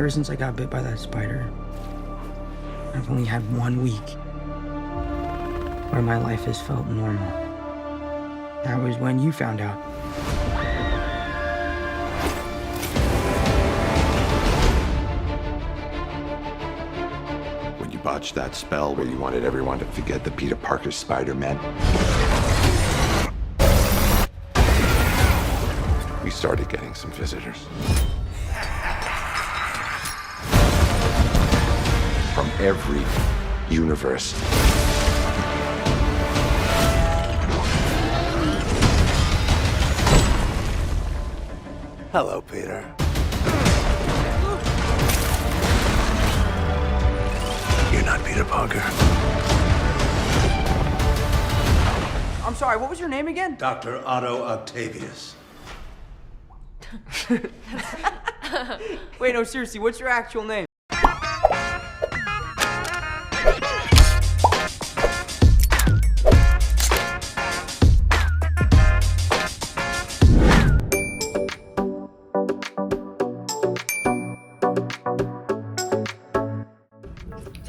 Ever since I got bit by that spider, I've only had 1 week where my life has felt normal. That was when you found out. When you botched that spell where you wanted everyone to forget the Peter Parker Spider-Man, we started getting some visitors. From every universe. Hello, Peter. You're not Peter Parker. I'm sorry, what was your name again? Dr. Otto Octavius. Wait, no, seriously, what's your actual name?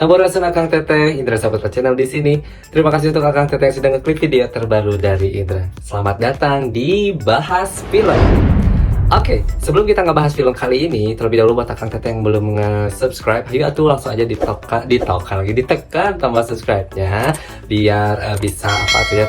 Sampurasun Akang Teteh, Indra Saputra Channel di sini. Terima kasih untuk Akang Teteh yang sudah ngeklik video terbaru dari Indra. Selamat datang di Bahas Film. Oke, sebelum kita ngebahas film kali ini, terlebih dahulu buat Akang Teteh yang belum nge-subscribe, yuk atuh langsung aja ditekan tombol subscribe-nya biar bisa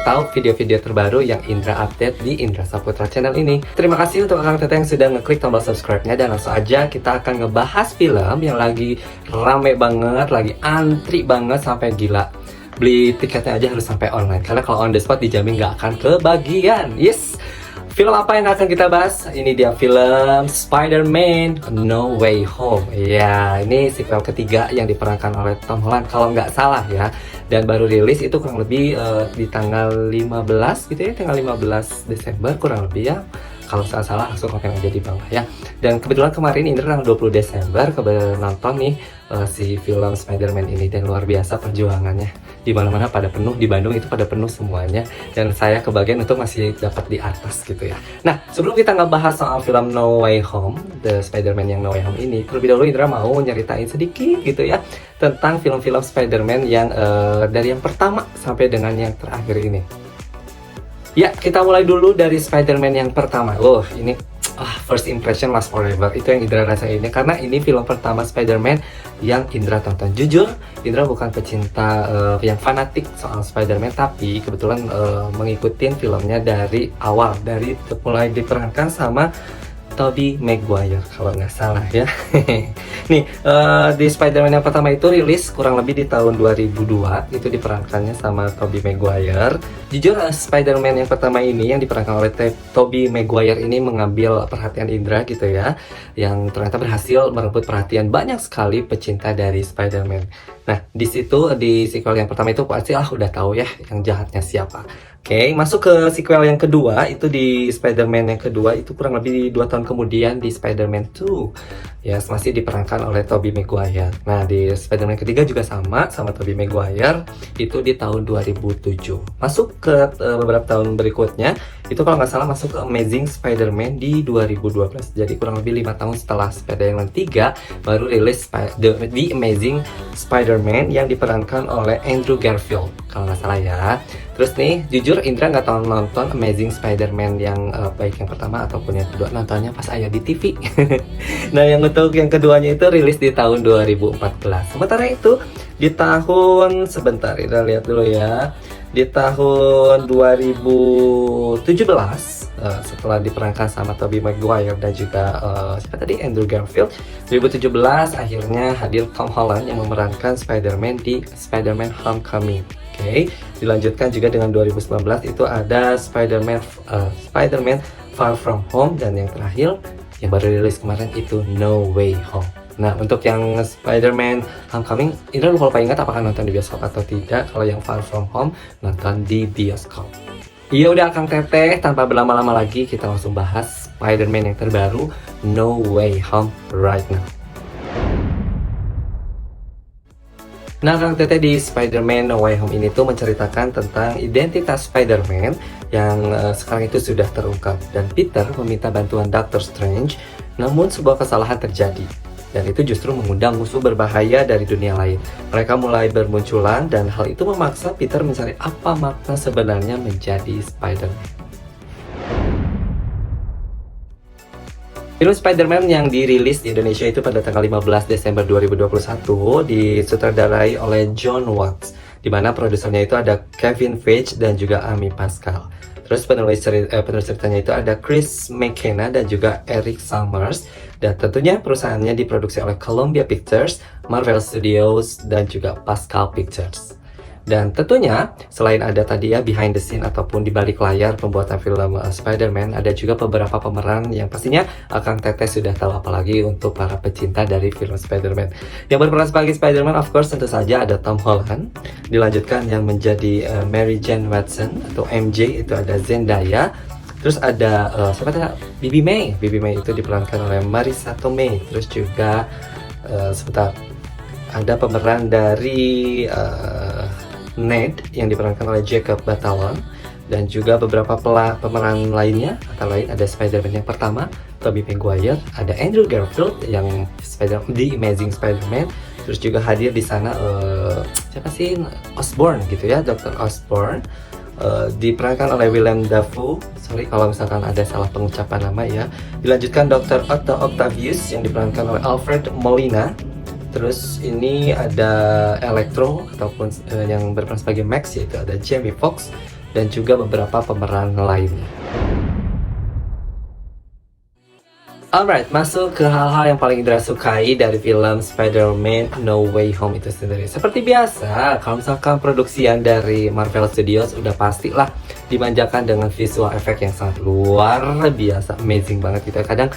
tahu video-video terbaru yang Indra update di Indra Saputra Channel ini. Terima kasih untuk Akang Teteh yang sudah ngeklik tombol subscribe-nya, dan langsung aja kita akan ngebahas film yang lagi rame banget, lagi antri banget sampai gila. Beli tiketnya aja harus sampai online, karena kalau on the spot dijamin nggak akan kebagian. Yes. Film apa yang akan kita bahas? Ini dia film Spider-Man No Way Home. Ya, ini sequel ketiga yang diperankan oleh Tom Holland kalau nggak salah ya. Dan baru rilis itu kurang lebih di tanggal 15 gitu ya, tanggal 15 Desember kurang lebih ya. Kalau nggak salah langsung komen aja di bawah ya. Dan kebetulan kemarin Indra tanggal 20 Desember nonton nih si film Spider-Man ini, dan luar biasa perjuangannya. Di mana-mana pada penuh, di Bandung itu pada penuh semuanya, dan saya kebagian untuk masih dapat di atas gitu ya. Nah, sebelum kita ngebahas soal film No Way Home, The Spider-Man yang No Way Home ini, terlebih dahulu Indra mau nyeritain sedikit gitu ya tentang film-film Spider-Man yang dari yang pertama sampai dengan yang terakhir ini. Ya, kita mulai dulu dari Spider-Man yang pertama. Ini first impression last forever. Itu yang Indra rasain ini, karena ini film pertama Spider-Man yang Indra tonton. Jujur, Indra bukan pecinta yang fanatik soal Spider-Man, tapi kebetulan mengikuti filmnya dari awal, dari mulai diperankan sama Tobey Maguire kalau nggak salah ya. Nih, di Spider-Man yang pertama itu rilis kurang lebih di tahun 2002, itu diperankannya sama Tobey Maguire. Jujur, Spider-Man yang pertama ini yang diperankan oleh Tobey Maguire ini mengambil perhatian Indra gitu ya, yang ternyata berhasil merebut perhatian banyak sekali pecinta dari Spider-Man. Nah, di situ di sequel yang pertama itu pasti udah tahu ya yang jahatnya siapa. Oke, masuk ke sequel yang kedua, itu di Spider-Man yang kedua itu kurang lebih 2 tahun kemudian di Spider-Man 2. Ya, masih diperankan oleh Tobey Maguire. Nah, di Spider-Man ketiga juga sama Tobey Maguire, itu di tahun 2007. Masuk ke beberapa tahun berikutnya, itu kalau nggak salah masuk ke Amazing Spider-Man di 2012. Jadi kurang lebih 5 tahun setelah Spider-Man 3 baru rilis The Amazing Spider-Man yang diperankan oleh Andrew Garfield kalau nggak salah ya. Terus nih, jujur Indra nggak tahu nonton Amazing Spider-Man yang baik yang pertama ataupun yang kedua, nontonnya pas ayah di TV. Nah, yang untuk yang keduanya itu rilis di tahun 2014. Sementara itu di tahun, sebentar kita lihat dulu ya, di tahun 2017 setelah diperankan sama Tobey Maguire dan juga siapa tadi, Andrew Garfield, 2017 akhirnya hadir Tom Holland yang memerankan Spider-Man di Spider-Man Homecoming. Oke, dilanjutkan juga dengan 2019 itu ada Spider-Man Far From Home, dan yang terakhir yang baru rilis kemarin itu No Way Home. Nah, untuk yang Spider-Man Homecoming, Indra lupa ingat apakah nonton di bioskop atau tidak. Kalau yang Far From Home, nonton di bioskop. Iya udah Akang Teteh, tanpa berlama-lama lagi kita langsung bahas Spider-Man yang terbaru No Way Home right now. Nah, Kang Teteh, di Spider-Man No Way Home ini tuh menceritakan tentang identitas Spider-Man yang sekarang itu sudah terungkap, dan Peter meminta bantuan Doctor Strange, namun sebuah kesalahan terjadi. dan itu justru mengundang musuh berbahaya dari dunia lain. Mereka mulai bermunculan dan hal itu memaksa Peter mencari apa makna sebenarnya menjadi Spider-Man. Film Spider-Man yang dirilis di Indonesia itu pada tanggal 15 Desember 2021 disutradarai oleh John Watts, di mana produsernya itu ada Kevin Feige dan juga Amy Pascal. Terus penulis ceritanya itu ada Chris McKenna dan juga Eric Summers, dan tentunya perusahaannya diproduksi oleh Columbia Pictures, Marvel Studios, dan juga Pascal Pictures. Dan tentunya selain ada tadi ya behind the scene ataupun di balik layar pembuatan film Spider-Man, ada juga beberapa pemeran yang pastinya Akang Teteh sudah tahu, apalagi untuk para pecinta dari film Spider-Man. Yang berperan sebagai Spider-Man of course tentu saja ada Tom Holland, dilanjutkan yang menjadi Mary Jane Watson atau MJ itu ada Zendaya. Terus ada siapa tadi? Bibi May. Bibi May itu diperankan oleh Marisa Tomei. Terus juga sebentar, ada pemeran dari Ned yang diperankan oleh Jacob Batalon, dan juga beberapa pemeran lainnya, antara lain ada Spider-Man yang pertama, Tobey Maguire, ada Andrew Garfield yang The Amazing Spider-Man, terus juga hadir di sana siapa sih, Osborn gitu ya, Dr. Osborn, diperankan oleh Willem Dafoe, sorry kalau misalkan ada salah pengucapan nama ya. Dilanjutkan Dr. Otto Octavius yang diperankan oleh Alfred Molina. Terus ini ada Electro ataupun yang berperan sebagai Max, yaitu ada Jamie Foxx, dan juga beberapa pemeran lainnya. Alright, masuk ke hal-hal yang paling Indra sukai dari film Spider-Man No Way Home itu sendiri. Seperti biasa, kalau misalkan produksian dari Marvel Studios udah pastilah dimanjakan dengan visual effect yang sangat luar biasa, amazing banget gitu. Kadang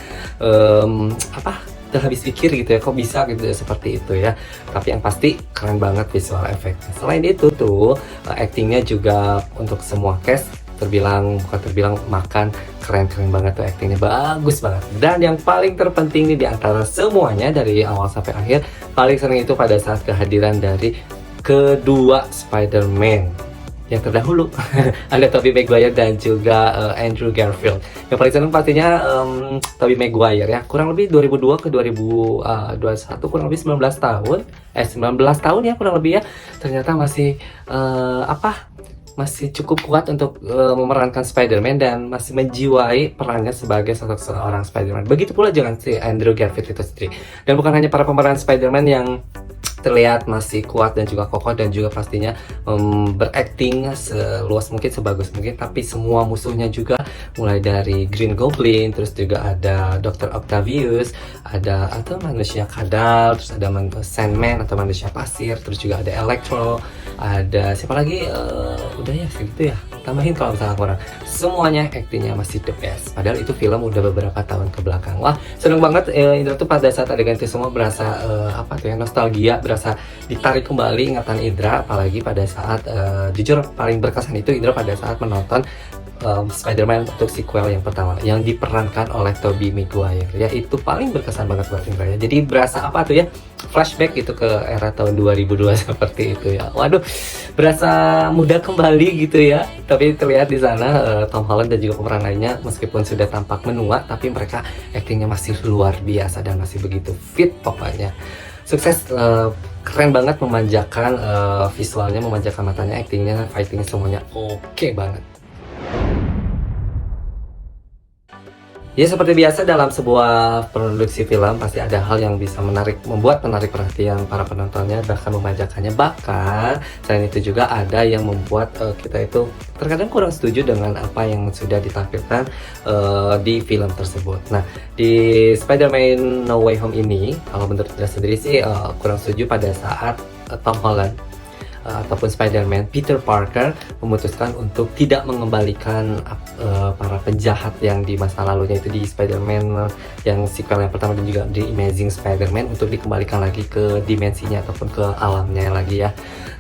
udah habis pikir gitu ya, kok bisa gitu ya, seperti itu ya. Tapi yang pasti keren banget visual effect. Selain itu tuh actingnya juga untuk semua cast bukan terbilang makan, keren banget tuh, actingnya bagus banget. Dan yang paling terpenting nih di antara semuanya dari awal sampai akhir, paling seneng itu pada saat kehadiran dari kedua Spider-Man yang terdahulu. Ada Tobey Maguire dan juga Andrew Garfield. Yang paling seneng pastinya Tobey Maguire ya, kurang lebih 2002 ke 2021, kurang lebih 19 tahun ya kurang lebih ya. Ternyata masih masih cukup kuat untuk memerankan Spider-Man dan masih menjiwai perannya sebagai sosok seorang Spider-Man. Begitu pula dengan si Andrew Garfield itu sendiri. Dan bukan hanya para pemeran Spider-Man yang terlihat masih kuat dan juga kokoh dan juga pastinya berakting seluas mungkin, sebagus mungkin, tapi semua musuhnya juga, mulai dari Green Goblin, terus juga ada Dr. Octavius, ada atau manusia kadal, terus ada Sandman atau manusia pasir, terus juga ada Electro, ada siapa lagi, udah ya segitu ya, tambahin kalau misalnya kurang. Semuanya aktingnya masih the best, padahal itu film udah beberapa tahun ke belakang. Wah, seneng banget Indra tuh pada saat adegan itu semua berasa nostalgia, berasa ditarik kembali ingatan Indra, apalagi pada saat jujur paling berkesan itu Indra pada saat menonton Spider-Man untuk sequel yang pertama yang diperankan oleh Tobey Maguire ya. Itu paling berkesan banget buat Indra ya. Jadi berasa apa tuh ya, flashback gitu ke era tahun 2002 seperti itu ya. Waduh, berasa muda kembali gitu ya. Tapi terlihat di sana Tom Holland dan juga pemeran lainnya meskipun sudah tampak menua, tapi mereka aktingnya masih luar biasa dan masih begitu fit pokoknya. Sukses, keren banget, memanjakan visualnya, memanjakan matanya, aktingnya, fightingnya semuanya oke banget. Ya seperti biasa dalam sebuah produksi film pasti ada hal yang bisa membuat menarik perhatian para penontonnya, bahkan memanjakannya. Bahkan selain itu juga ada yang membuat kita itu terkadang kurang setuju dengan apa yang sudah ditampilkan di film tersebut. Nah, di Spider-Man No Way Home ini, kalau menurut saya sendiri sih kurang setuju pada saat Tom Holland ataupun Spider-Man Peter Parker memutuskan untuk tidak mengembalikan para penjahat yang di masa lalunya itu di Spider-Man yang sequel yang pertama dan juga di Amazing Spider-Man untuk dikembalikan lagi ke dimensinya ataupun ke alamnya lagi ya.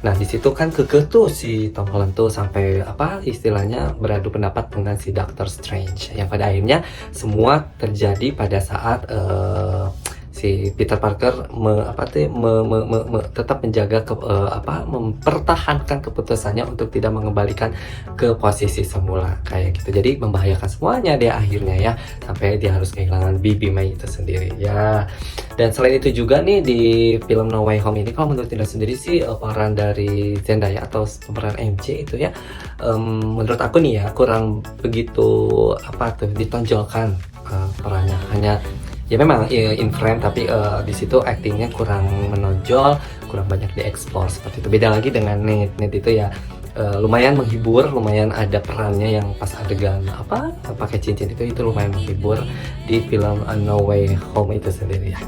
Nah, di situ kan kekeh tuh si Tom Holland tuh sampai istilahnya beradu pendapat dengan si Doctor Strange, yang pada akhirnya semua terjadi pada saat si Peter Parker tetap menjaga mempertahankan keputusannya untuk tidak mengembalikan ke posisi semula kayak gitu. Jadi membahayakan semuanya dia akhirnya ya, sampai dia harus kehilangan Bibi May itu sendiri ya. Dan selain itu juga nih di film No Way Home ini, kalau menurut Indra sendiri sih peran dari Zendaya atau peran MJ itu ya, menurut aku nih ya kurang begitu ditonjolkan perannya. Hanya ya memang in frame, tapi di situ actingnya kurang menonjol, kurang banyak dieksplor seperti itu. Beda lagi dengan Nate itu ya lumayan menghibur, lumayan ada perannya yang pas adegan pakai cincin itu lumayan menghibur di film No Way Home itu sendiri ya.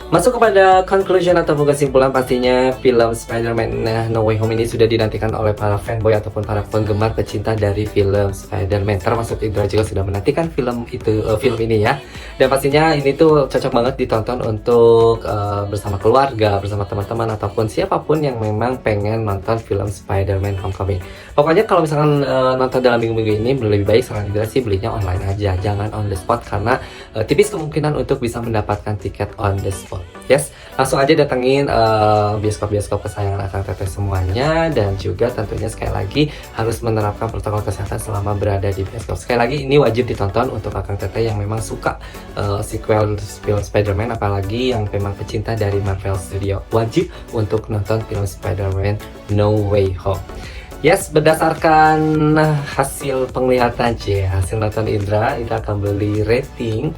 Masuk kepada conclusion atau kesimpulan, pastinya film Spider-Man No Way Home ini sudah dinantikan oleh para fanboy ataupun para penggemar pecinta dari film Spider-Man. Termasuk Indra juga sudah menantikan film ini ya. Dan pastinya ini tuh cocok banget ditonton untuk bersama keluarga, bersama teman-teman ataupun siapapun yang memang pengen nonton film Spider-Man Homecoming. Pokoknya kalau misalkan nonton dalam minggu-minggu ini, lebih baik saran Indra sih belinya online aja, jangan on the spot, karena tipis kemungkinan untuk bisa mendapatkan tiket on the spot. Yes, langsung aja datengin bioskop-bioskop kesayangan Akang Teteh semuanya, dan juga tentunya sekali lagi harus menerapkan protokol kesehatan selama berada di bioskop. Sekali lagi ini wajib ditonton untuk Akang Teteh yang memang suka sequel film Spider-Man, apalagi yang memang pecinta dari Marvel Studio. Wajib untuk nonton film Spider-Man No Way Home. Yes, berdasarkan hasil penglihatan hasil nonton Indra akan beli rating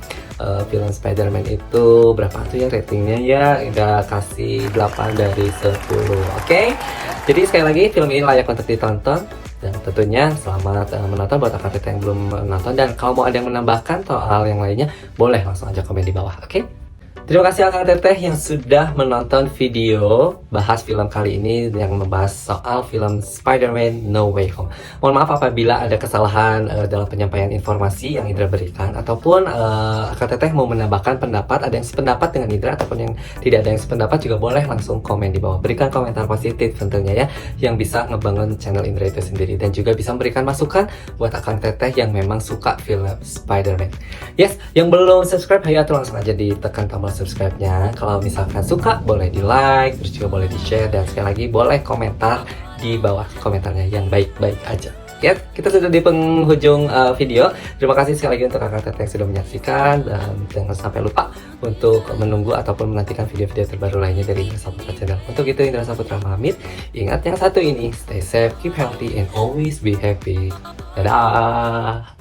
film Spider-Man itu berapa tuh ya ratingnya ya, udah kasih 8 dari 10. Oke? Jadi sekali lagi film ini layak untuk ditonton, dan tentunya selamat menonton buat Akang Teteh yang belum menonton. Dan kalau mau ada yang menambahkan soal yang lainnya, boleh langsung aja komen di bawah. Oke? Terima kasih Akang Teteh yang sudah menonton video bahas film kali ini yang membahas soal film Spider-Man No Way Home. Mohon maaf apabila ada kesalahan dalam penyampaian informasi yang Indra berikan, ataupun Akang Teteh mau menambahkan pendapat, ada yang sependapat dengan Indra ataupun yang tidak ada yang sependapat, juga boleh langsung komen di bawah. Berikan komentar positif tentunya ya, yang bisa ngebangun channel Indra itu sendiri, dan juga bisa memberikan masukan buat Akang Teteh yang memang suka film Spider-Man. Yes, yang belum subscribe, ayo langsung aja ditekan tombol subscribe-nya. Kalau misalkan suka, boleh di like, terus juga boleh di share, dan sekali lagi boleh komentar di bawah komentarnya yang baik-baik aja. Ya, kita sudah di penghujung video. Terima kasih sekali lagi untuk Akang Teteh yang sudah menyaksikan, dan jangan sampai lupa untuk menunggu ataupun menantikan video-video terbaru lainnya dari Indra Saputra Channel. Untuk itu Indra Saputra pamit. Ingat yang satu ini, stay safe, keep healthy, and always be happy. Dadah.